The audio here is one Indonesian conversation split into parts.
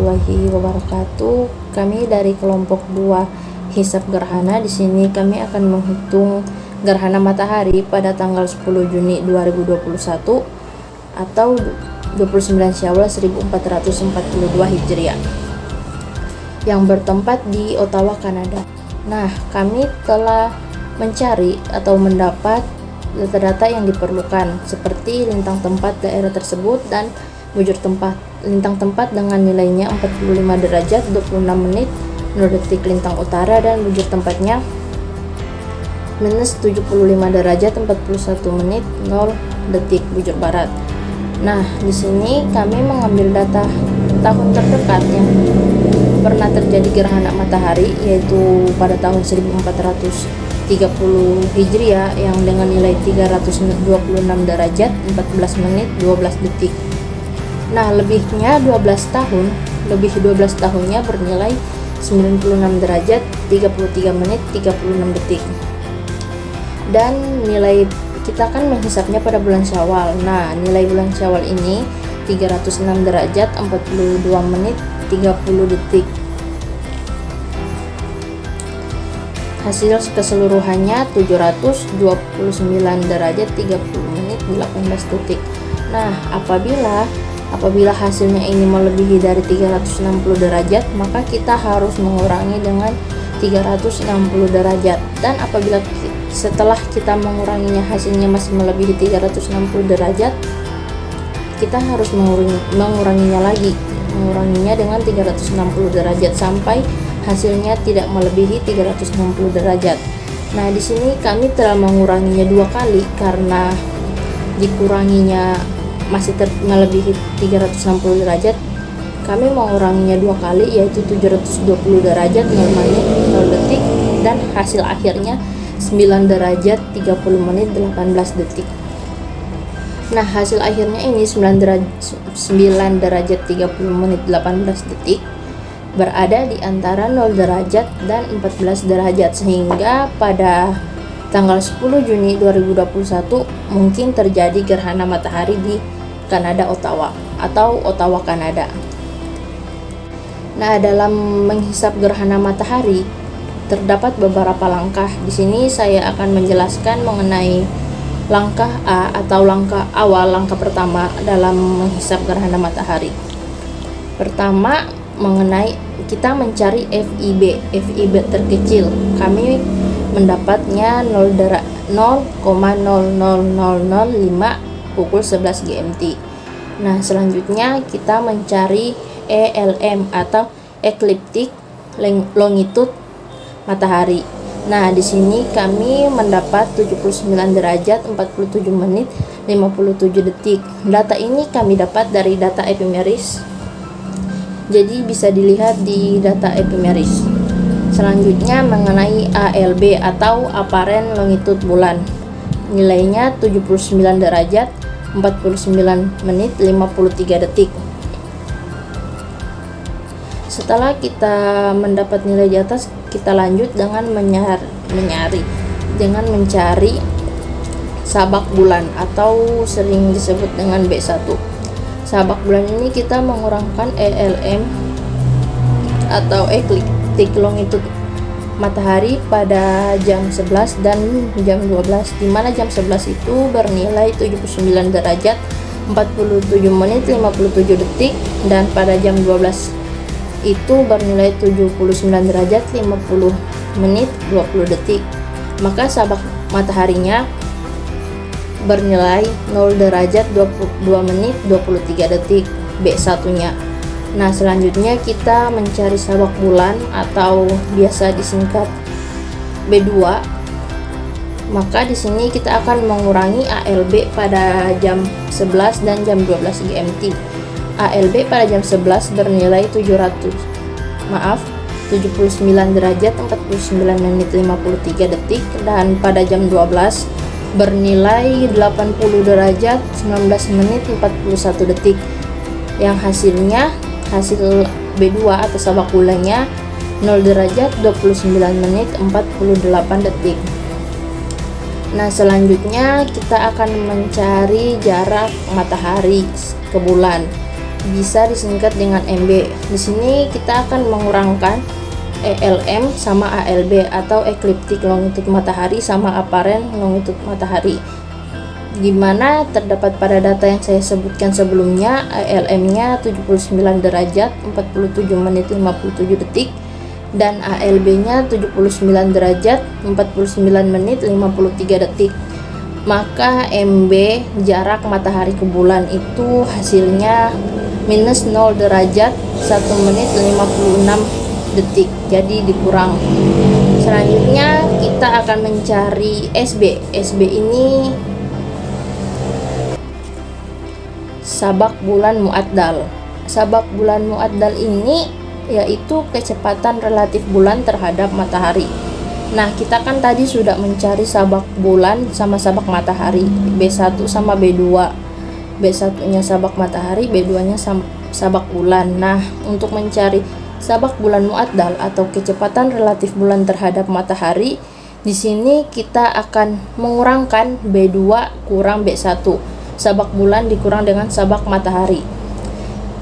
warahmatullahi wabarakatuh. Kami dari kelompok 2 Hisab Gerhana. Di sini kami akan menghitung gerhana matahari pada tanggal 10 Juni 2021 atau 29 Syawal 1442 Hijriah yang bertempat di Ottawa, Kanada. Nah, kami telah mencari atau mendapat data-data yang diperlukan seperti lintang tempat daerah tersebut dan bujur tempat. Lintang tempat dengan nilainya 45 derajat 26 menit 0 detik lintang utara, dan bujur tempatnya minus 75 derajat 41 menit 0 detik bujur barat. Nah, di sini kami mengambil data tahun terdekat yang pernah terjadi gerhana matahari, yaitu pada tahun 1430 Hijriah yang dengan nilai 326 derajat 14 menit 12 detik. Nah, lebihnya 12 tahunnya bernilai 96 derajat 33 menit 36 detik. Dan nilai kita kan menghisapnya pada bulan Syawal. Nah, nilai bulan Syawal ini 306 derajat 42 menit 30 detik. Hasil keseluruhannya 729 derajat 30 menit 18 detik. Nah, apabila hasilnya ini melebihi dari 360 derajat, maka kita harus mengurangi dengan 360 derajat. Dan apabila setelah kita menguranginya hasilnya masih melebihi 360 derajat, kita harus menguranginya dengan 360 derajat sampai hasilnya tidak melebihi 360 derajat. Nah, di sini kami telah menguranginya 2 kali karena dikuranginya masih melebihi 360 derajat. Kami menguranginya 2 kali, yaitu 720 derajat 0 menit 0 detik, dan hasil akhirnya 9 derajat 30 menit 18 detik. Nah, hasil akhirnya ini 9 derajat 30 menit 18 detik berada di antara 0 derajat dan 14 derajat, sehingga pada tanggal 10 Juni 2021 mungkin terjadi gerhana matahari di Kanada, Ottawa atau Ottawa, Kanada. Nah, dalam menghisap gerhana matahari terdapat beberapa langkah. Di sini saya akan menjelaskan mengenai langkah A atau langkah pertama dalam menghisap gerhana matahari. Pertama, kita mencari FIB terkecil. Kami mendapatnya 0,00005 pukul 11 GMT. Nah, selanjutnya kita mencari ELM atau ekliptik longitude matahari. Nah, di sini kami mendapat 79 derajat 47 menit 57 detik. Data ini kami dapat dari data epimeris. Jadi bisa dilihat di data epimeris. Selanjutnya mengenai ALB atau apparent longitude bulan. Nilainya 79 derajat 49 menit 53 detik. Setelah kita mendapat nilai di atas, kita lanjut dengan mencari sabak bulan atau sering disebut dengan B1. Sabak bulan ini kita mengurangkan ELM atau ekliptik longitude matahari pada jam 11 dan jam 12, di mana jam 11 itu bernilai 79 derajat 47 menit 57 detik, dan pada jam 12 itu bernilai 79 derajat 50 menit 20 detik. Maka sabak mataharinya bernilai 0 derajat 22 menit 23 detik B1 nya. Nah, selanjutnya kita mencari sabak bulan atau biasa disingkat B2. Maka di sini kita akan mengurangi ALB pada jam 11 dan jam 12 GMT. ALB pada jam 11 bernilai 79 derajat 49 menit 53 detik, dan pada jam 12 bernilai 80 derajat 19 menit 41 detik, yang hasil B2 atau sabak bulannya 0 derajat 29 menit 48 detik. Nah, selanjutnya kita akan mencari jarak matahari ke bulan. bisa disingkat dengan MB. Di sini kita akan mengurangkan ELM sama ALB atau ekliptik longitude matahari sama apparent longitude matahari. Dimana terdapat pada data yang saya sebutkan sebelumnya, ELM-nya 79 derajat 47 menit 57 detik dan ALB-nya 79 derajat 49 menit 53 detik. Maka MB jarak matahari ke bulan itu hasilnya minus 0 derajat 1 menit 56 detik, jadi dikurang. Selanjutnya kita akan mencari SB. SB ini sabak bulan muaddal. Sabak bulan muaddal ini yaitu kecepatan relatif bulan terhadap matahari. Nah, kita kan tadi sudah mencari sabak bulan sama sabak matahari, B1 sama B2. B1-nya sabak matahari, B2-nya sabak bulan. Nah, untuk mencari sabak bulan muaddal atau kecepatan relatif bulan terhadap matahari, di sini kita akan mengurangkan B2 kurang B1. Sabak bulan dikurang dengan sabak matahari.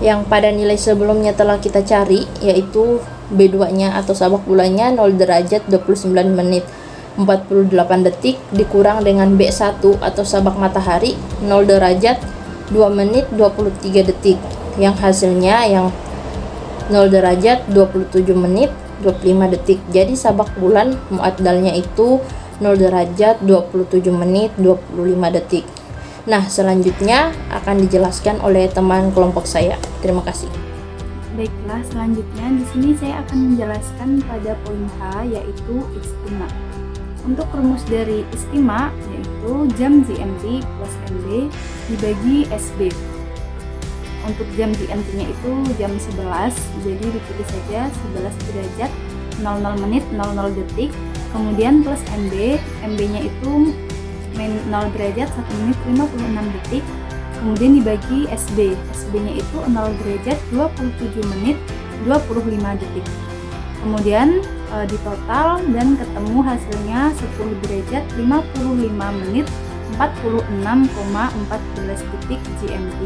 Yang pada nilai sebelumnya telah kita cari, yaitu B2-nya atau sabak bulannya 0 derajat 29 menit 48 detik dikurang dengan B1 atau sabak matahari 0 derajat 2 menit 23 detik. Yang hasilnya yang 0 derajat 27 menit 25 detik. Jadi sabak bulan muaddalnya itu 0 derajat 27 menit 25 detik. Nah, selanjutnya akan dijelaskan oleh teman kelompok saya. Terima kasih. Baiklah, selanjutnya di sini saya akan menjelaskan pada poin H, yaitu istima. Untuk rumus dari istima yaitu jam GMT plus MB dibagi SB. Untuk jam GMT-nya itu jam 11, jadi ditulis saja 11 derajat 00 menit 00 detik, kemudian plus MB, MB-nya itu 0 derajat 1 menit 56 detik, kemudian dibagi SB, SB-nya itu 0 derajat 27 menit 25 detik. Kemudian ditotal dan ketemu hasilnya 10 derajat 55 menit 46,14 detik GMT.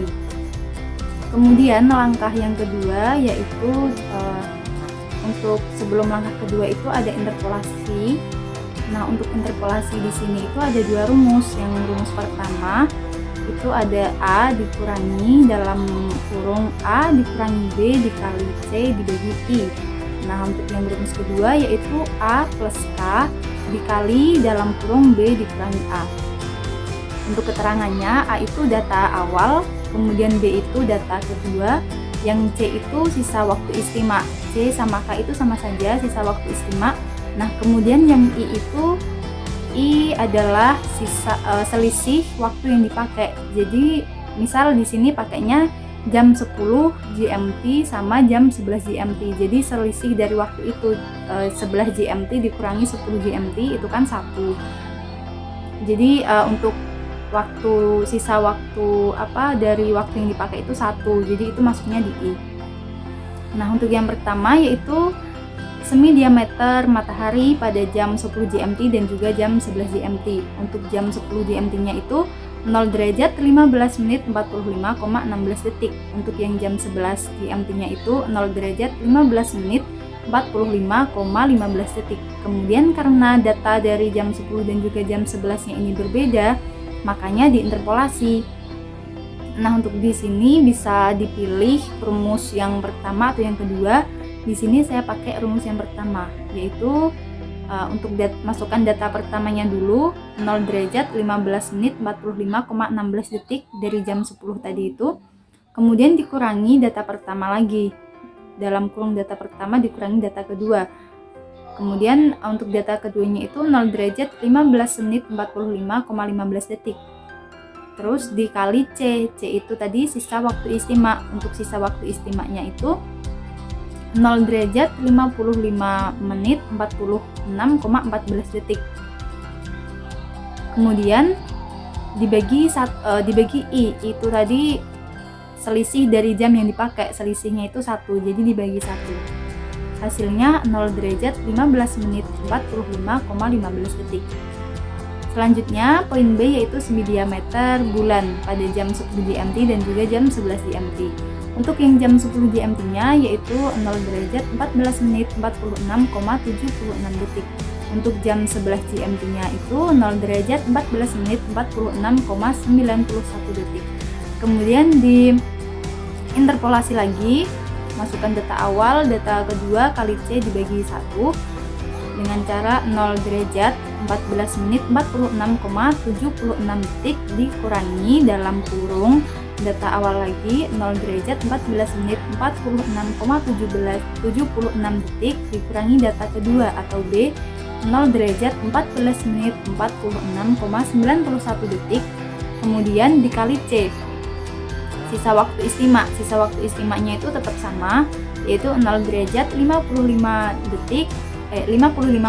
Kemudian langkah yang kedua yaitu untuk sebelum langkah kedua itu ada interpolasi. Nah, untuk interpolasi di sini itu ada dua rumus. Yang rumus pertama itu ada A dikurangi dalam kurung A dikurangi B dikali C dibagi I. Nah, untuk yang rumus kedua yaitu A plus K dikali dalam kurung B dikurangi A. Untuk keterangannya, A itu data awal, kemudian B itu data kedua, yang C itu sisa waktu istima. C sama K itu sama saja, sisa waktu istima. Nah, kemudian yang I adalah selisih waktu yang dipakai. Jadi, misal di sini pakainya jam 10 GMT sama jam 11 GMT. Jadi selisih dari waktu itu 11 GMT dikurangi 10 GMT itu kan 1. Jadi untuk sisa waktu dari waktu yang dipakai itu 1. Jadi itu masuknya di I. Nah, untuk yang pertama yaitu semi diameter matahari pada jam 10 GMT dan juga jam 11 GMT. Untuk jam 10 GMT-nya itu 0 derajat 15 menit 45,16 detik. Untuk yang jam 11 GMT-nya itu 0 derajat 15 menit 45,15 detik. Kemudian karena data dari jam 10 dan juga jam 11-nya ini berbeda, makanya diinterpolasi. Nah, untuk di sini bisa dipilih rumus yang pertama atau yang kedua. Di sini saya pakai rumus yang pertama, yaitu untuk masukkan data pertamanya dulu 0 derajat 15 menit 45,16 detik dari jam 10 tadi itu. Kemudian dikurangi data pertama lagi. Dalam kurung data pertama dikurangi data kedua. Kemudian untuk data keduanya itu 0 derajat 15 menit 45,15 detik. Terus dikali C. C itu tadi sisa waktu istima. Untuk sisa waktu istimanya itu 0 derajat 55 menit 46,14 detik. Kemudian dibagi I. Itu tadi selisih dari jam yang dipakai. Selisihnya itu 1. Jadi dibagi 1. Hasilnya 0 derajat 15 menit 45,15 detik. Selanjutnya poin B yaitu semi diameter bulan pada jam 10 GMT dan juga jam 11 GMT. Untuk yang jam 10 GMT-nya yaitu 0 derajat 14 menit 46,76 detik. Untuk jam 11 GMT-nya itu 0 derajat 14 menit 46,91 detik. Kemudian di interpolasi lagi, masukkan data awal, data kedua kali C dibagi 1 dengan cara 0 derajat 14 menit 46,76 detik dikurangi dalam kurung data awal lagi 0 derajat 14 menit 46,76 detik dikurangi data kedua atau B 0 derajat 14 menit 46,91 detik, kemudian dikali C. Sisa waktu istimanya itu tetap sama, yaitu 0 derajat 55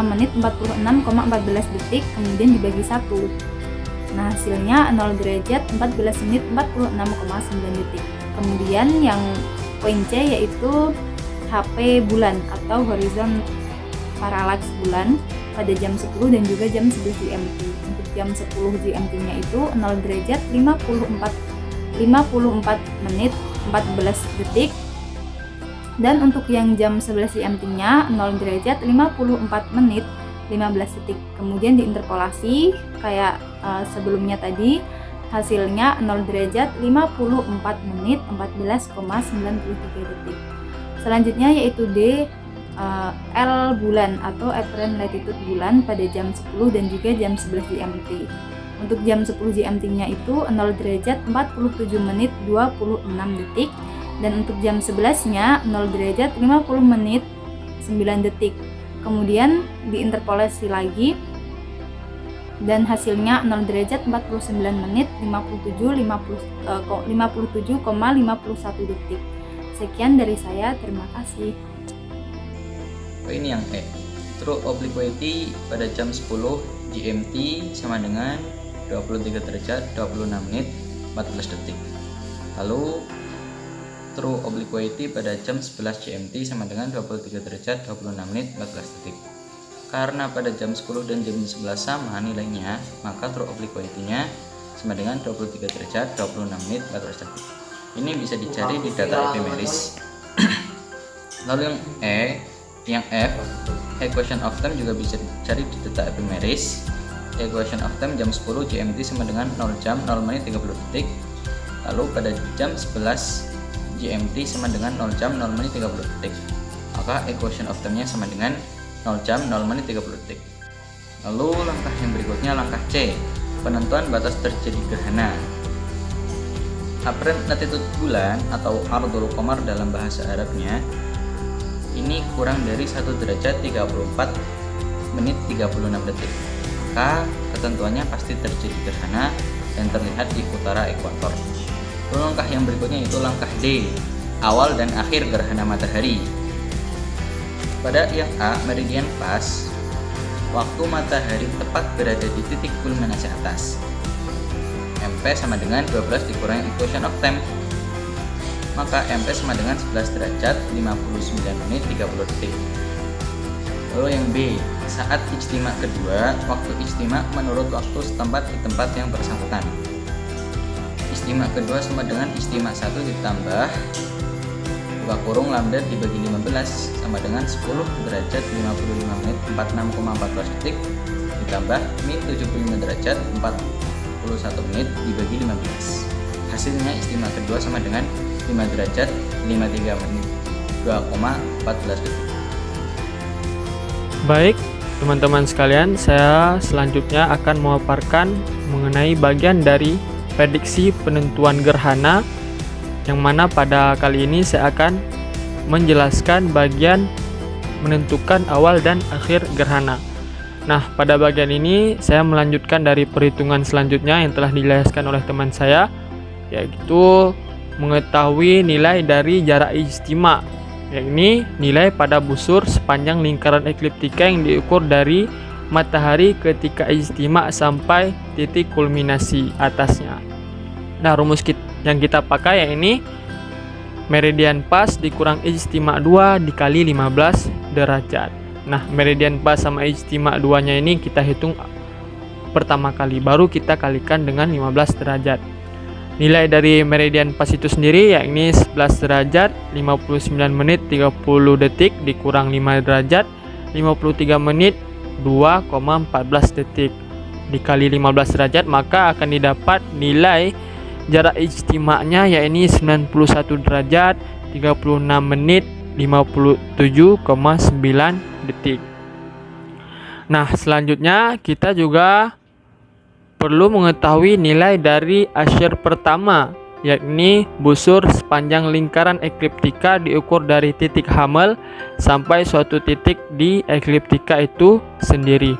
menit 46,14 detik, kemudian dibagi 1. Nah, hasilnya 0 derajat 14 menit 46,9 detik. Kemudian yang poin C yaitu HP bulan atau horizon parallax bulan pada jam 10 dan juga jam 11 GMT. Untuk jam 10 GMT-nya itu 0 derajat 54 menit 14 detik. Dan untuk yang jam 11 GMT-nya 0 derajat 54 menit 15 detik. Kemudian diinterpolasi kayak sebelumnya tadi, hasilnya 0 derajat 54 menit 14,93 detik. Selanjutnya yaitu D, L bulan atau apparent latitude bulan pada jam 10 dan juga jam 11 GMT. Untuk jam 10 GMT-nya itu 0 derajat 47 menit 26 detik, dan untuk jam 11-nya 0 derajat 50 menit 9 detik. Kemudian diinterpolasi lagi dan hasilnya 0 derajat 49 menit 57,51 detik. Sekian dari saya, terima kasih. Ini yang E. True obliquity pada jam 10 GMT sama dengan 23 derajat 26 menit 14 detik. Lalu true obliquity pada jam 11 GMT sama dengan 23 derajat 26 menit 14 detik. Karena pada jam 10 dan jam 11 sama nilainya, maka true obliquity-nya sama dengan 23 derajat 26 menit 14 detik. Ini bisa dicari di data epimeris. Lalu yang E, yang F, equation of time juga bisa dicari di data epimeris. Equation of time jam 10 GMT sama dengan 0 jam 0 menit 30 detik. Lalu pada jam 11 GMT sama dengan 0 jam 0 menit 30 detik. Maka equation of time-nya sama dengan 0 jam 0 menit 30 detik. Lalu langkah yang berikutnya, langkah C, penentuan batas terjadi gerhana. Apparent latitude bulan atau ardul qamar dalam bahasa Arabnya ini kurang dari 1 derajat 34 menit 36 detik. Maka ketentuannya pasti terjadi gerhana dan terlihat di utara ekuator. Lalu langkah yang berikutnya itu langkah D, awal dan akhir gerhana matahari. Pada yang A, meridian pas, waktu matahari tepat berada di titik kulminasi atas. MP sama dengan 12 dikurangi equation of time. Maka MP sama dengan 11 derajat 59 menit 30 detik. Lalu yang B, saat ijtima kedua, waktu ijtima menurut waktu setempat di tempat yang bersangkutan. Ijtima kedua sama dengan ijtima 1 ditambah buka kurung lambda dibagi 15 sama dengan 10 derajat 55 menit 46,14 detik ditambah min 75 derajat 41 menit dibagi 15. Hasilnya ijtima kedua sama dengan 5 derajat 53 menit 2,14 detik. Baik, teman-teman sekalian, saya selanjutnya akan memaparkan mengenai bagian dari prediksi penentuan gerhana, yang mana pada kali ini saya akan menjelaskan bagian menentukan awal dan akhir gerhana. Nah, pada bagian ini saya melanjutkan dari perhitungan selanjutnya yang telah dijelaskan oleh teman saya, yaitu mengetahui nilai dari jarak ijtima, yakni nilai pada busur sepanjang lingkaran ekliptika yang diukur dari matahari ketika ijtima sampai titik kulminasi atasnya. Nah, rumus yang kita pakai yakni meridian pas dikurang ijtima 2 dikali 15 derajat. Nah, meridian pas sama ijtima 2-nya ini kita hitung pertama kali, baru kita kalikan dengan 15 derajat. nilai dari meridian pas itu sendiri yakni 11 derajat 59 menit 30 detik dikurang 5 derajat 53 menit 2,14 detik dikali 15 derajat, maka akan didapat nilai jarak ijtima'nya yakni 91 derajat 36 menit 57,9 detik. Nah, selanjutnya kita juga perlu mengetahui nilai dari asyir pertama, yakni busur sepanjang lingkaran ekliptika diukur dari titik Hamel sampai suatu titik di ekliptika itu sendiri.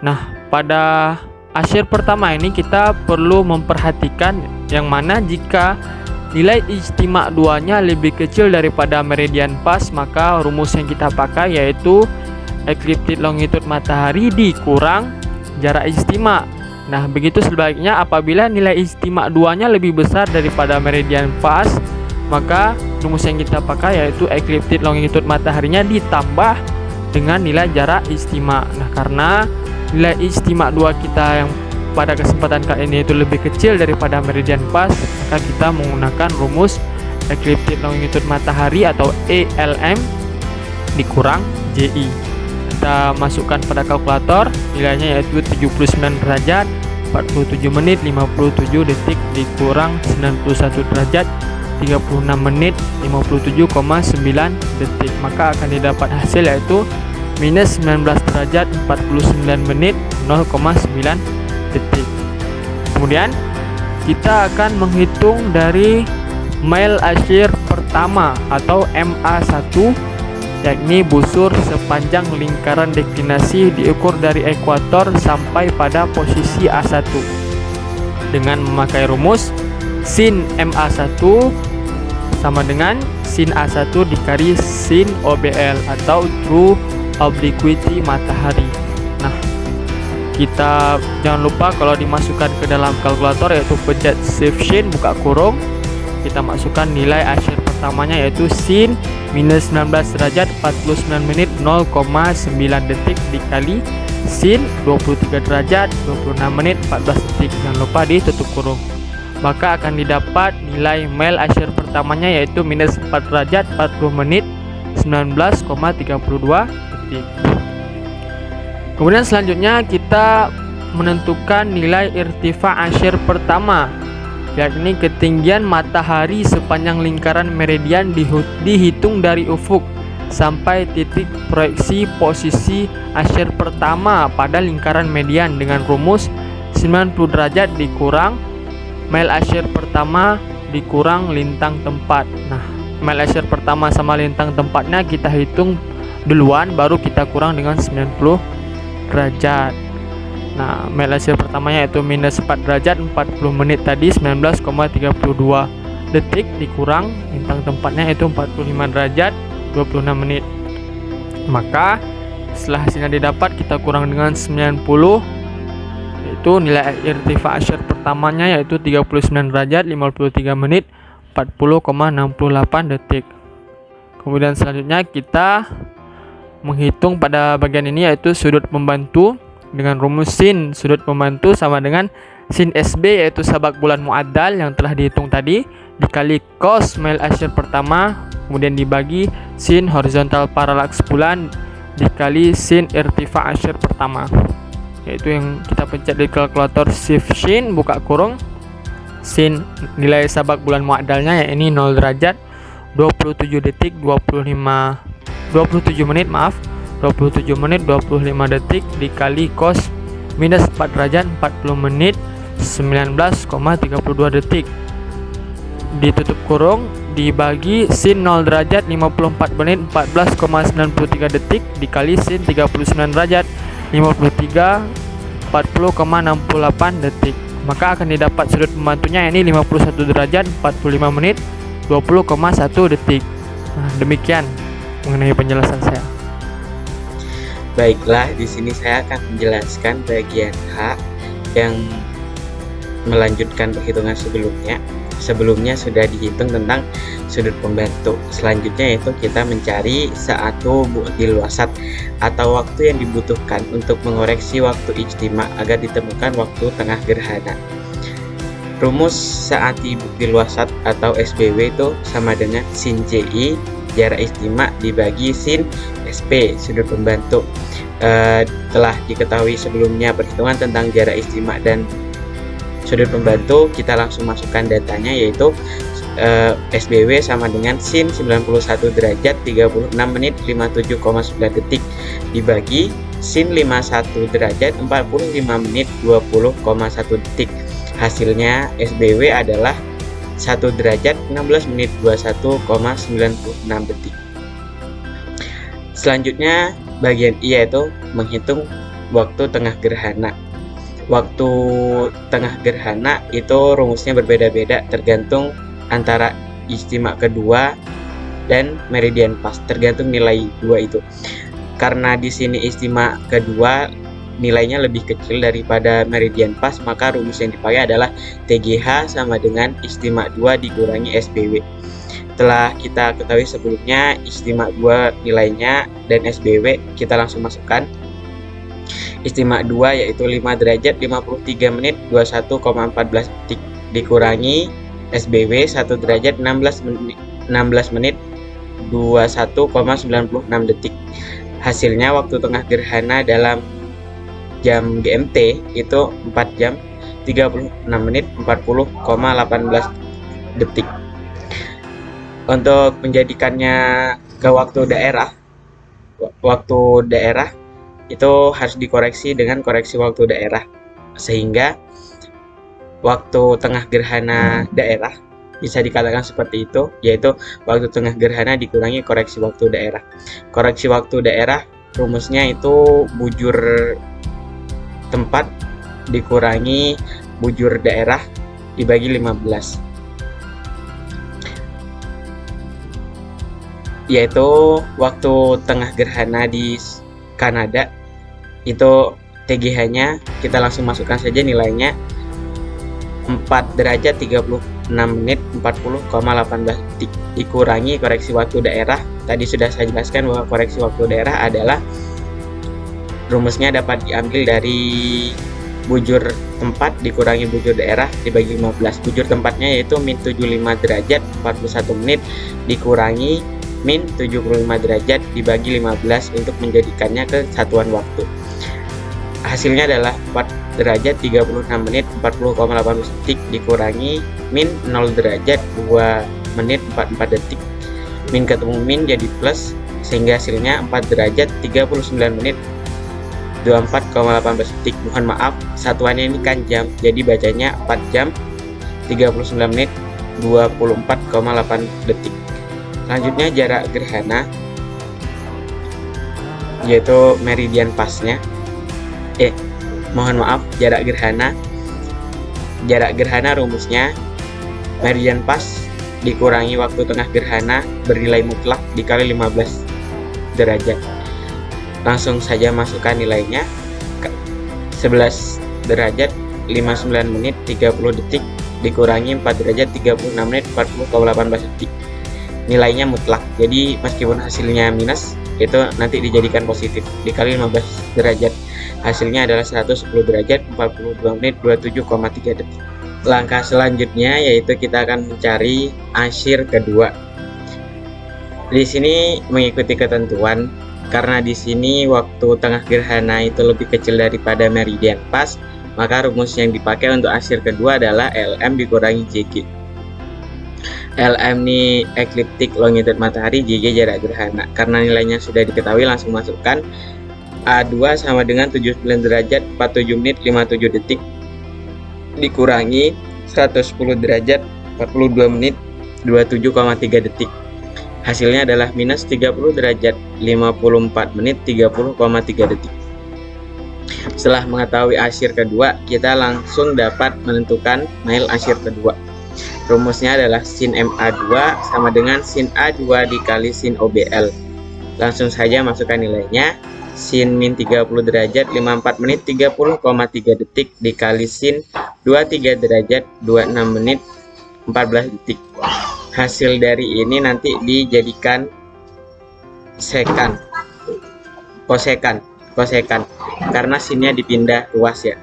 Nah, pada asyir pertama ini kita perlu memperhatikan yang mana jika nilai ijtima' 2-nya lebih kecil daripada meridian pas, maka rumus yang kita pakai yaitu ekliptik longitud matahari dikurang jarak ijtima'. Nah, begitu sebaliknya apabila nilai ijtima' 2-nya lebih besar daripada meridian pas, maka rumus yang kita pakai yaitu ekliptik longitud mataharinya ditambah dengan nilai jarak ijtima'. Nah, karena nilai ijtima' 2 kita yang pada kesempatan kali ini itu lebih kecil daripada meridian pas, maka kita menggunakan rumus ekliptik longitud matahari atau ELM dikurang JI. Kita masukkan pada kalkulator, nilainya yaitu 79 derajat 47 menit 57 detik dikurang 91 derajat 36 menit 57,9 detik, maka akan didapat hasil yaitu minus 19 derajat 49 menit 0,9 detik. Kemudian kita akan menghitung dari mil asyir pertama atau MA1, yakni busur sepanjang lingkaran deklinasi diukur dari ekuator sampai pada posisi A1 dengan memakai rumus sin MA1 sama dengan sin A1 dikali sin OBL atau true obliquity matahari. Nah, kita jangan lupa kalau dimasukkan ke dalam kalkulator yaitu pencet shift shin buka kurung, kita masukkan nilai asyir pertamanya yaitu sin minus 19 derajat 49 menit 0,9 detik dikali sin 23 derajat 26 menit 14 detik, jangan lupa ditutup kurung, maka akan didapat nilai mil asyir pertamanya yaitu minus 4 derajat 40 menit 19,32 detik. Kemudian selanjutnya kita menentukan nilai irtifa asyir pertama, yakni ketinggian matahari sepanjang lingkaran meridian dihitung dari ufuk sampai titik proyeksi posisi asyir pertama pada lingkaran median dengan rumus 90 derajat dikurang mil asyir pertama dikurang lintang tempat. Nah, mil asyir pertama sama lintang tempatnya kita hitung duluan, baru kita kurang dengan 90 derajat. Nah, mil asyir pertamanya yaitu minus 4 derajat 40 menit tadi 19,32 detik dikurang lintang tempatnya yaitu 45 derajat 26 menit. Maka setelah hasilnya didapat kita kurang dengan 90, yaitu nilai irtifa asyir pertamanya yaitu 39 derajat 53 menit 40,68 detik. Kemudian selanjutnya kita menghitung pada bagian ini yaitu sudut pembantu dengan rumus sin sudut pembantu sama dengan sin SB yaitu sabak bulan muaddal yang telah dihitung tadi dikali cos mil asyir pertama, kemudian dibagi sin horizontal paralaks bulan dikali sin irtifa asyir pertama, yaitu yang kita pencet di kalkulator shift shin buka kurung, sin nilai sabak bulan muaddalnya yakni 0 derajat 27 detik 27 menit 25 detik dikali cos minus 4 derajat 40 menit 19,32 detik ditutup kurung dibagi sin 0 derajat 54 menit 14,93 detik dikali sin 39 derajat 53 40,68 detik, maka akan didapat sudut pembantunya yakni 51 derajat 45 menit 20,1 detik. Nah, demikian mengenai penjelasan saya. Baiklah, di sini saya akan menjelaskan bagian H yang melanjutkan perhitungan sebelumnya. Sebelumnya sudah dihitung tentang sudut pembantu. Selanjutnya yaitu kita mencari sa'atu bu'dil wasat atau waktu yang dibutuhkan untuk mengoreksi waktu ijtima agar ditemukan waktu tengah gerhana. Rumus Saati bukti luasat atau SBW itu sama dengan sin CI jarak istimak dibagi sin SP sudut pembentuk. Telah diketahui sebelumnya perhitungan tentang jarak istimak dan sudut pembentuk, kita langsung masukkan datanya, yaitu SBW sama dengan sin 91 derajat 36 menit 57,9 detik dibagi sin 51 derajat 45 menit 20,1 detik. Hasilnya SBW adalah 1 derajat 16 menit 21,96 detik. Selanjutnya bagian I, yaitu menghitung waktu tengah gerhana. Waktu tengah gerhana itu rumusnya berbeda-beda tergantung antara istimak kedua dan meridian pas, tergantung nilai dua itu. Karena di sini istimak kedua nilainya lebih kecil daripada meridian pas, maka rumus yang dipakai adalah TGH sama dengan istimak 2 dikurangi SBW. Telah kita ketahui sebelumnya istimak 2 nilainya dan SBW, kita langsung masukkan. Istimak 2 yaitu 5 derajat 53 menit 21,14 detik dikurangi SBW 1 derajat 16 menit 21,96 detik. Hasilnya waktu tengah gerhana dalam jam GMT itu 4 jam 36 menit 40,18 detik. Untuk menjadikannya ke waktu daerah itu harus dikoreksi dengan koreksi waktu daerah, sehingga waktu tengah gerhana daerah bisa dikatakan seperti itu, yaitu waktu tengah gerhana dikurangi koreksi waktu daerah. Koreksi waktu daerah rumusnya itu bujur tempat dikurangi bujur daerah dibagi 15, yaitu waktu tengah gerhana di Kanada itu TGH nya kita langsung masukkan saja nilainya 4 derajat 36 menit 40,18 detik dikurangi koreksi waktu daerah. Tadi sudah saya jelaskan bahwa koreksi waktu daerah adalah rumusnya dapat diambil dari bujur tempat dikurangi bujur daerah dibagi 15. Bujur tempatnya yaitu min 75 derajat 41 menit dikurangi min 75 derajat dibagi 15 untuk menjadikannya ke satuan waktu. Hasilnya adalah 4 derajat 36 menit 40,18 detik dikurangi min 0 derajat 2 menit 44 detik. Min ketemu min jadi plus, sehingga hasilnya 4 derajat 39 menit 24,18 detik. Mohon maaf, satuannya ini kan jam, jadi bacanya 4 jam 39 menit 24,8 detik. Selanjutnya jarak gerhana, yaitu meridian pasnya. Mohon maaf, jarak gerhana rumusnya meridian pas dikurangi waktu tengah gerhana bernilai mutlak dikali 15 derajat. Langsung saja masukkan nilainya. 11 derajat 59 menit 30 detik dikurangi 4 derajat 36 menit 40,18 detik. Nilainya mutlak, jadi meskipun hasilnya minus itu nanti dijadikan positif dikali 15 derajat. Hasilnya adalah 110 derajat 42 menit 27,3 detik. Langkah selanjutnya yaitu kita akan mencari asyir kedua. Di sini mengikuti ketentuan, karena di sini waktu tengah gerhana itu lebih kecil daripada meridian pas, maka rumus yang dipakai untuk asyir kedua adalah LM dikurangi JG. LM ini ekliptik longitude matahari, JG jarak gerhana. Karena nilainya sudah diketahui, langsung masukkan. A2 sama dengan 79 derajat 47 menit 57 detik dikurangi 110 derajat 42 menit 27,3 detik. Hasilnya adalah minus 30 derajat 54 menit 30,3 detik. Setelah mengetahui asyir kedua, kita langsung dapat menentukan mail asyir kedua. Rumusnya adalah sin MA2 sama dengan sin A2 dikali sin OBL. Langsung saja masukkan nilainya. Sin min 30 derajat 54 menit 30,3 detik dikali sin 23 derajat 26 menit 14 detik. Hasil dari ini nanti dijadikan kosekan karena sinnya dipindah ruas ya.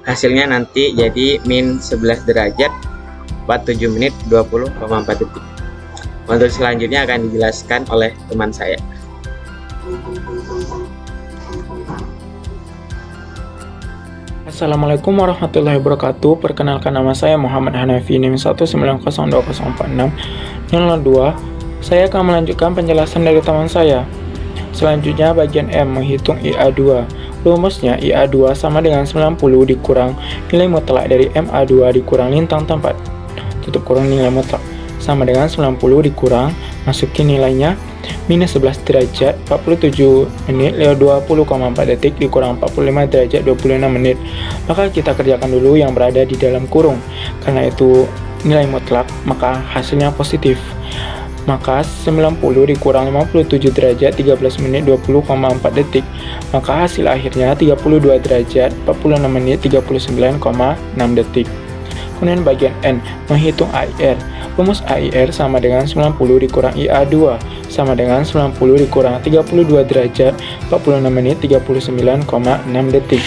hasilnya nanti jadi min 11 derajat 47 menit 20,4 detik. Untuk selanjutnya akan dijelaskan oleh teman saya. Assalamualaikum warahmatullahi wabarakatuh. Perkenalkan, nama saya Muhammad Hanafi, NIM 190204602. Saya akan melanjutkan penjelasan dari teman saya. Selanjutnya bagian M, menghitung IA2. Rumusnya IA2 sama dengan 90 dikurang nilai mutlak dari MA2 dikurang lintang tempat tutup kurung nilai mutlak sama dengan 90 dikurang, masukin nilainya minus 11 derajat 47 menit lewat 20,4 detik dikurang 45 derajat 26 menit. Maka kita kerjakan dulu yang berada di dalam kurung. Karena itu nilai mutlak, maka hasilnya positif. Maka 90 dikurang 57 derajat 13 menit 20,4 detik. Maka hasil akhirnya 32 derajat 46 menit 39,6 detik. Kemudian bagian N, menghitung AIR. Rumus AIR sama dengan 90 dikurang IA2 sama dengan 90 dikurang 32 derajat 46 menit 39,6 detik.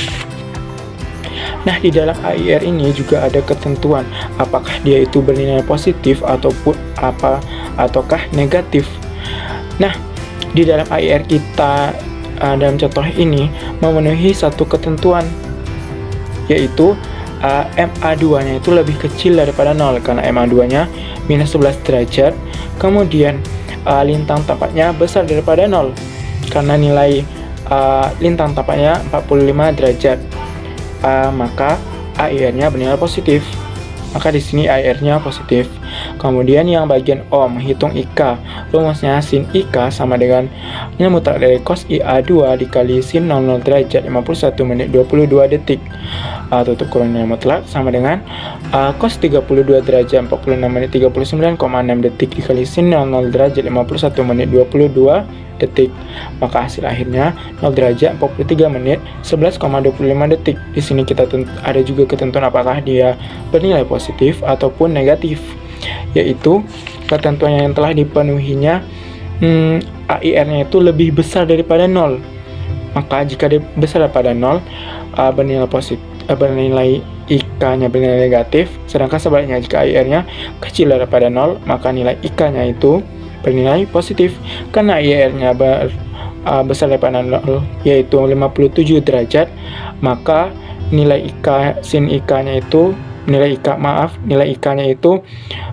Nah, di dalam AIR ini juga ada ketentuan apakah dia itu bernilai positif ataukah negatif. Nah, di dalam AIR kita dalam contoh ini memenuhi satu ketentuan, yaitu MA2-nya itu lebih kecil daripada 0 karena MA2-nya minus 11 derajat. Kemudian lintang tapaknya besar daripada 0 karena nilai lintang tapaknya 45 derajat. Maka AIR-nya bernilai positif. Maka di sini AIR-nya positif. Kemudian yang bagian O, menghitung IK. Rumusnya sin IK sama dengan nilai mutlak dari cos IA2 dikali sin 00 derajat 51 menit 22 detik. Tutup kurung nilai mutlak sama dengan cos 32 derajat 46 menit 39,6 detik dikali sin 00 derajat 51 menit 22 detik. Maka hasil akhirnya 0 derajat 43 menit 11,25 detik. Di sini kita ada juga ketentuan apakah dia bernilai positif ataupun negatif, yaitu ketentuan yang telah dipenuhinya AIR-nya itu lebih besar daripada 0. Maka jika dia besar daripada 0 bernilai positif, bernilai IK-nya bernilai negatif. Sedangkan sebaliknya jika AIR-nya kecil daripada 0 maka nilai IK-nya itu bernilai positif. Karena AIR-nya besar daripada 0 yaitu 57 derajat, maka nilai IK sin IK-nya itu nilai IK-nya itu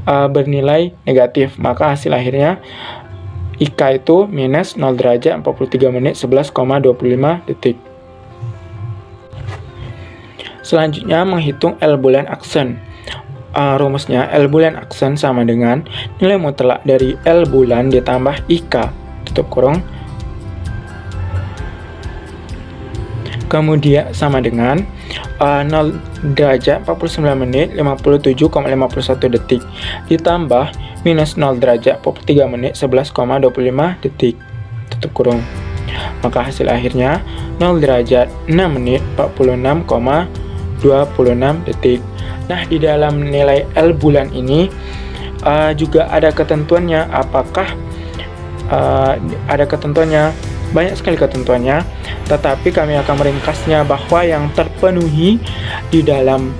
bernilai negatif. Maka hasil akhirnya IK itu minus 0 derajat 43 menit 11,25 detik. Selanjutnya menghitung L bulan aksen. Rumusnya L bulan aksen sama dengan nilai mutlak dari L bulan ditambah IK tutup kurung, kemudian sama dengan 0 derajat 49 menit 57,51 detik ditambah minus 0 derajat 43 menit 11,25 detik tutup kurung. Maka hasil akhirnya 0 derajat 6 menit 46,26 detik. Nah, di dalam nilai L bulan ini juga ada ketentuannya. Ada ketentuannya, banyak sekali ketentuannya, tetapi kami akan meringkasnya bahwa yang terpenuhi di dalam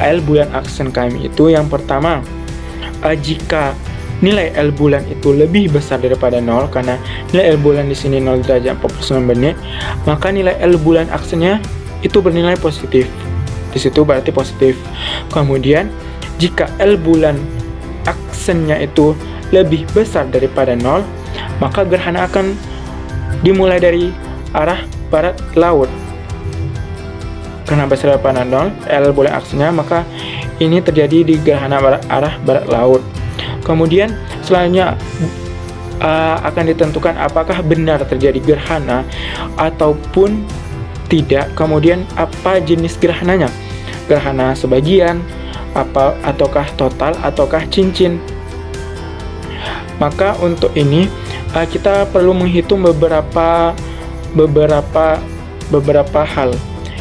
L bulan aksen kami itu yang pertama, jika nilai L bulan itu lebih besar daripada 0 karena nilai L bulan di sini 0 derajat 49 menit, maka nilai L bulan aksennya itu bernilai positif. Di situ berarti positif. Kemudian jika L bulan aksennya itu lebih besar daripada 0, maka gerhana akan dimulai dari arah barat laut. Karena besar daripada 0 L bulan aksennya, maka ini terjadi di gerhana arah barat laut. Kemudian selanjutnya akan ditentukan apakah benar terjadi gerhana ataupun tidak. Kemudian apa jenis gerhananya? Gerhana sebagian, ataukah total, ataukah cincin? Maka untuk ini kita perlu menghitung beberapa hal.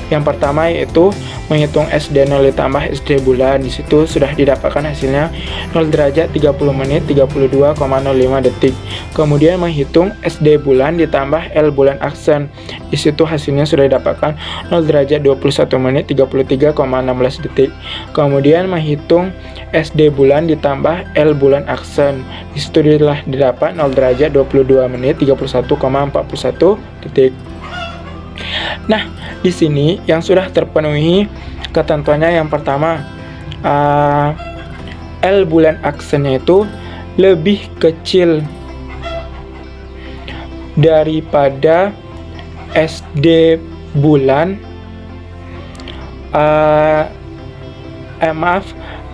Yang pertama yaitu menghitung SD0 ditambah SD bulan. Di situ sudah didapatkan hasilnya 0 derajat 30 menit 32,05 detik. Kemudian menghitung SD bulan ditambah L bulan aksen. Di situ hasilnya sudah didapatkan 0 derajat 21 menit 33,16 detik. Kemudian menghitung SD bulan ditambah L bulan aksen. Di situ telah didapat 0 derajat 22 menit 31,41 detik. Nah, di sini yang sudah terpenuhi ketentuannya yang pertama, L bulan aksennya itu lebih kecil daripada SD bulan.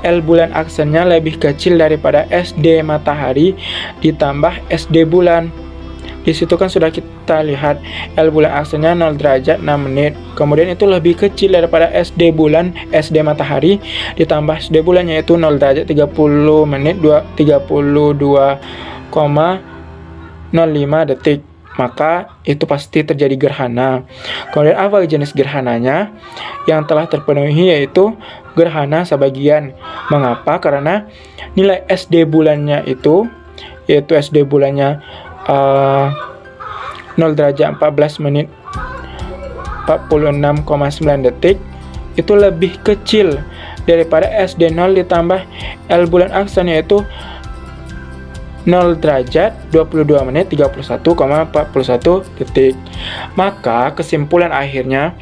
L bulan aksennya lebih kecil daripada SD matahari ditambah SD bulan. Di situ kan sudah kita lihat L bulan aksennya 0 derajat 6 menit. Kemudian itu lebih kecil daripada SD bulan, SD matahari ditambah SD bulan, yaitu 0 derajat 30 menit 32,05 detik. Maka itu pasti terjadi gerhana. Kemudian apa jenis gerhananya? Yang telah terpenuhi yaitu gerhana sebagian. Mengapa? Karena nilai SD bulannya itu, yaitu SD bulannya 0 derajat 14 menit 46,9 detik, itu lebih kecil daripada SD0 ditambah L bulan aksen, yaitu 0 derajat 22 menit 31,41 detik. Maka kesimpulan akhirnya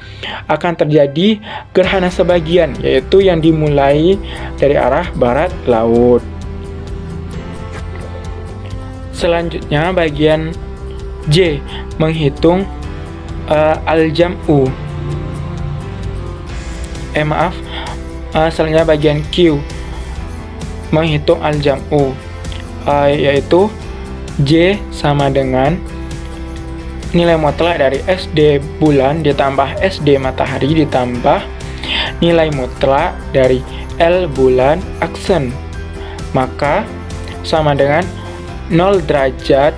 akan terjadi gerhana sebagian, yaitu yang dimulai dari arah barat laut. Selanjutnya bagian J, menghitung al-jam'u. Selanjutnya bagian Q, menghitung al-jam'u, yaitu J sama dengan nilai mutlak dari SD bulan ditambah SD matahari ditambah nilai mutlak dari L bulan aksen. Maka sama dengan 0 derajat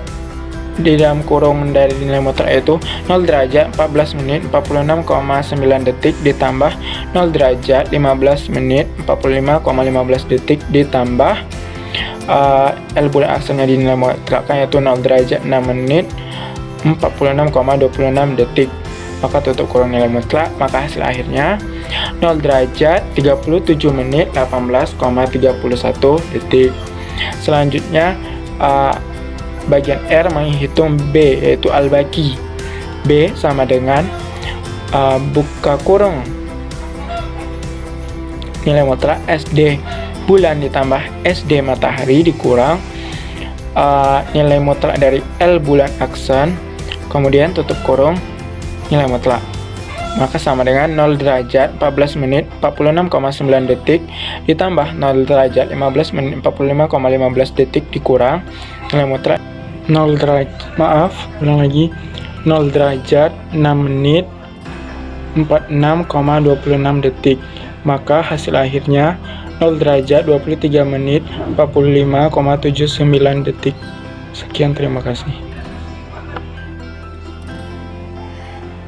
di dalam kurung dari nilai mutlak itu 0 derajat 14 menit 46,9 detik ditambah 0 derajat 15 menit 45,15 detik ditambah L bulan aksennya di nilai mutlaknya yaitu 0 derajat 6 menit 46,26 detik. Maka tutup kurung nilai mutlak, maka hasil akhirnya 0 derajat 37 menit 18,31 detik. Selanjutnya bagian R, menghitung B, yaitu al-baqi. B sama dengan buka kurung nilai mutlak SD bulan ditambah SD matahari dikurang nilai mutlak dari L bulan aksen, kemudian tutup kurung nilai mutlak. Maka sama dengan 0 derajat 14 menit 46,9 detik ditambah 0 derajat 15 menit 45,15 detik dikurang nilai mutlak 0 derajat 6 menit 46,26 detik. Maka hasil akhirnya 0 derajat 23 menit 45,79 detik. Sekian, terima kasih.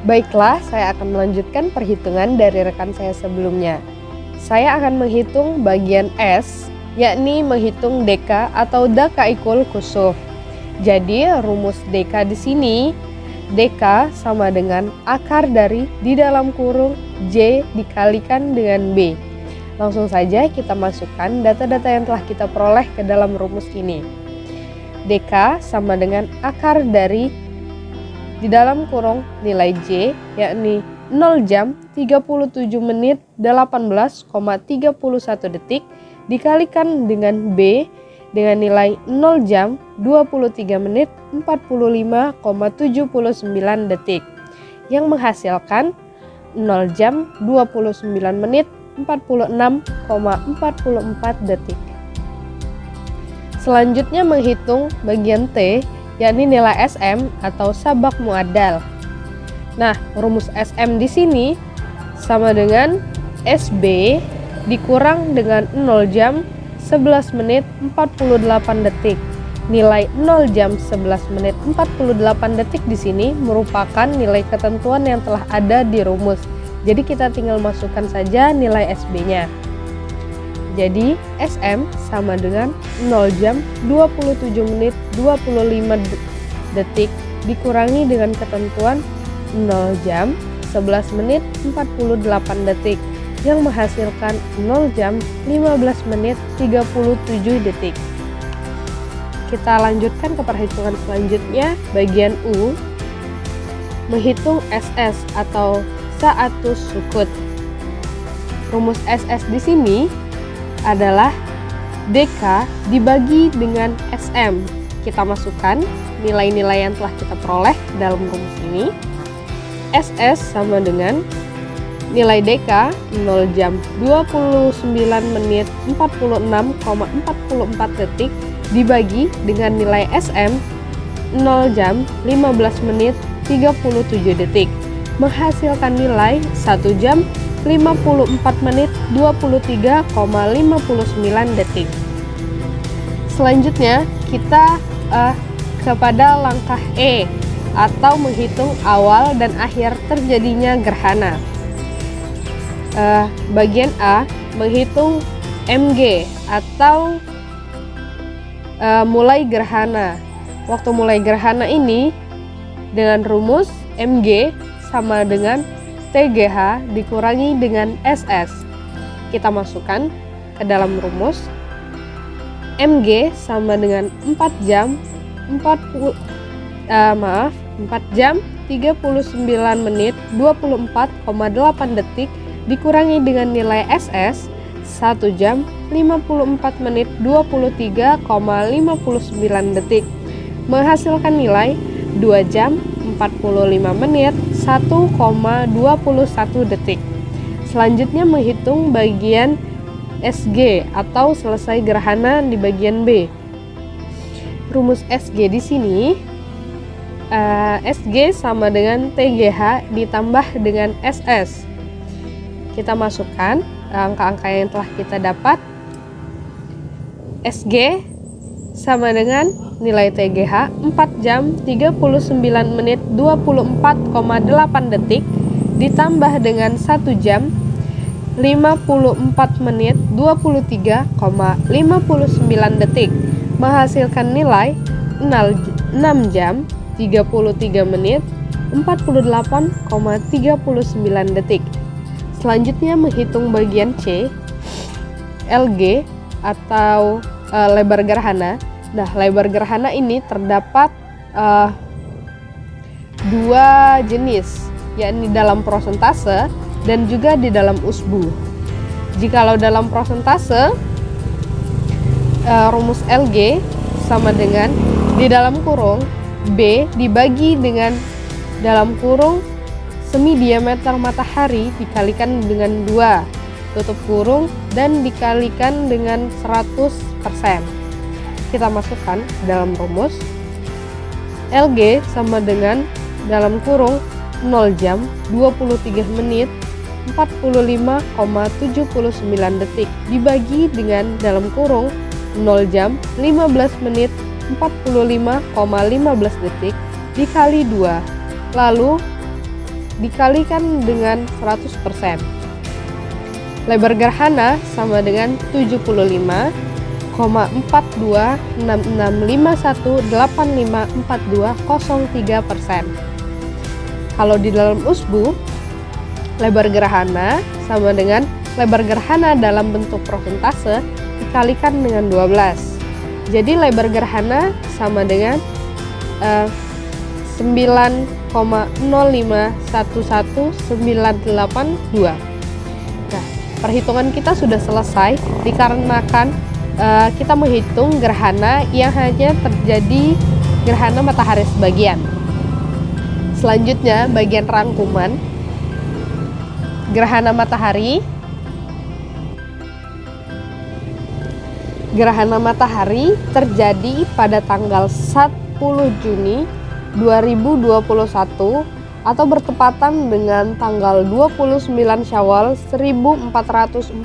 Baiklah, saya akan melanjutkan perhitungan dari rekan saya sebelumnya. Saya akan menghitung bagian S, yakni menghitung deka atau dakaikul kusuf. Jadi rumus deka di sini, deka sama dengan akar dari di dalam kurung J dikalikan dengan B. Langsung saja kita masukkan data-data yang telah kita peroleh ke dalam rumus ini. Deka sama dengan akar dari di dalam kurung nilai J, yakni 0 jam 37 menit 18,31 detik dikalikan dengan B dengan nilai 0 jam 23 menit 45,79 detik yang menghasilkan 0 jam 29 menit 46,44 detik. Selanjutnya menghitung bagian T, yakni nilai SM atau sabak muadal. Nah, rumus SM di sini sama dengan SB dikurang dengan 0 jam 11 menit 48 detik. Nilai 0 jam 11 menit 48 detik di sini merupakan nilai ketentuan yang telah ada di rumus. Jadi kita tinggal masukkan saja nilai SB-nya. Jadi SM sama dengan 0 jam 27 menit 25 detik dikurangi dengan ketentuan 0 jam 11 menit 48 detik yang menghasilkan 0 jam 15 menit 37 detik. Kita lanjutkan ke perhitungan selanjutnya, bagian U, menghitung SS atau sa'atus sukut. Rumus SS di sini adalah DK dibagi dengan SM. Kita masukkan nilai-nilai yang telah kita peroleh dalam rumus ini. SS sama dengan nilai DK 0 jam 29 menit 46,44 detik dibagi dengan nilai SM 0 jam 15 menit 37 detik menghasilkan nilai 1 jam 54 menit 23,59 detik. Selanjutnya kita kepada langkah E atau menghitung awal dan akhir terjadinya gerhana. Bagian A, menghitung MG atau mulai gerhana. Waktu mulai gerhana ini dengan rumus MG sama dengan TGH dikurangi dengan SS. Kita masukkan ke dalam rumus. MG sama dengan 4 jam 4 jam 39 menit 24,8 detik dikurangi dengan nilai SS 1 jam 54 menit 23,59 detik menghasilkan nilai 2 jam 45 menit 1,21 detik. Selanjutnya menghitung bagian SG atau selesai gerhana di bagian B. Rumus SG di sini SG sama dengan TGH ditambah dengan SS. Kita masukkan angka-angka yang telah kita dapat. SG sama dengan nilai TGH 4 jam 39 menit 24,8 detik ditambah dengan 1 jam 54 menit 23,59 detik menghasilkan nilai 6 jam 33 menit 48,39 detik. Selanjutnya menghitung bagian C, LG atau lebar gerhana. Nah, lebar gerhana ini terdapat dua jenis, yakni dalam prosentase dan juga di dalam usbu. Jikalau dalam prosentase, rumus LG sama dengan di dalam kurung B dibagi dengan dalam kurung semi diameter matahari dikalikan dengan 2 tutup kurung dan dikalikan dengan 100%. Kita masukkan dalam rumus. LG sama dengan dalam kurung 0 jam 23 menit 45,79 detik dibagi dengan dalam kurung 0 jam 15 menit 45,15 detik dikali 2 lalu dikalikan dengan 100%. Lebar gerhana sama dengan 75,426651854203%. Kalau di dalam usbu, lebar gerhana sama dengan lebar gerhana dalam bentuk prosentase dikalikan dengan 12. Jadi lebar gerhana sama dengan 9,0511982. Nah, perhitungan kita sudah selesai dikarenakan kita menghitung gerhana yang hanya terjadi gerhana matahari sebagian. Selanjutnya bagian rangkuman gerhana matahari. Gerhana matahari terjadi pada tanggal 10 Juni 2021 atau bertepatan dengan tanggal 29 Syawal 1442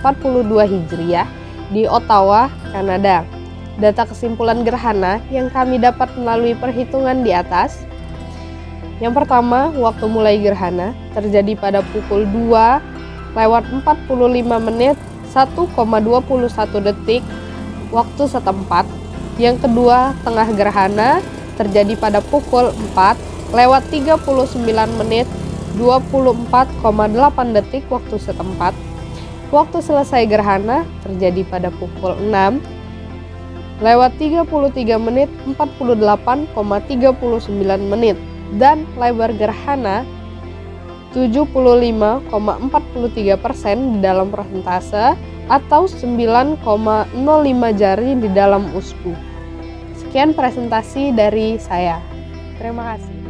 Hijriah di Ottawa, Kanada. Data kesimpulan gerhana yang kami dapat melalui perhitungan di atas. Yang pertama, waktu mulai gerhana terjadi pada pukul 2:45 menit 1,21 detik waktu setempat. Yang kedua, tengah gerhana terjadi pada pukul 4:39 menit 24,8 detik waktu setempat. Waktu selesai gerhana terjadi pada pukul 6:33 menit 48,39 menit dan lebar gerhana 75,43% di dalam persentase atau 9,05 jari di dalam usku. Sekian presentasi dari saya. Terima kasih.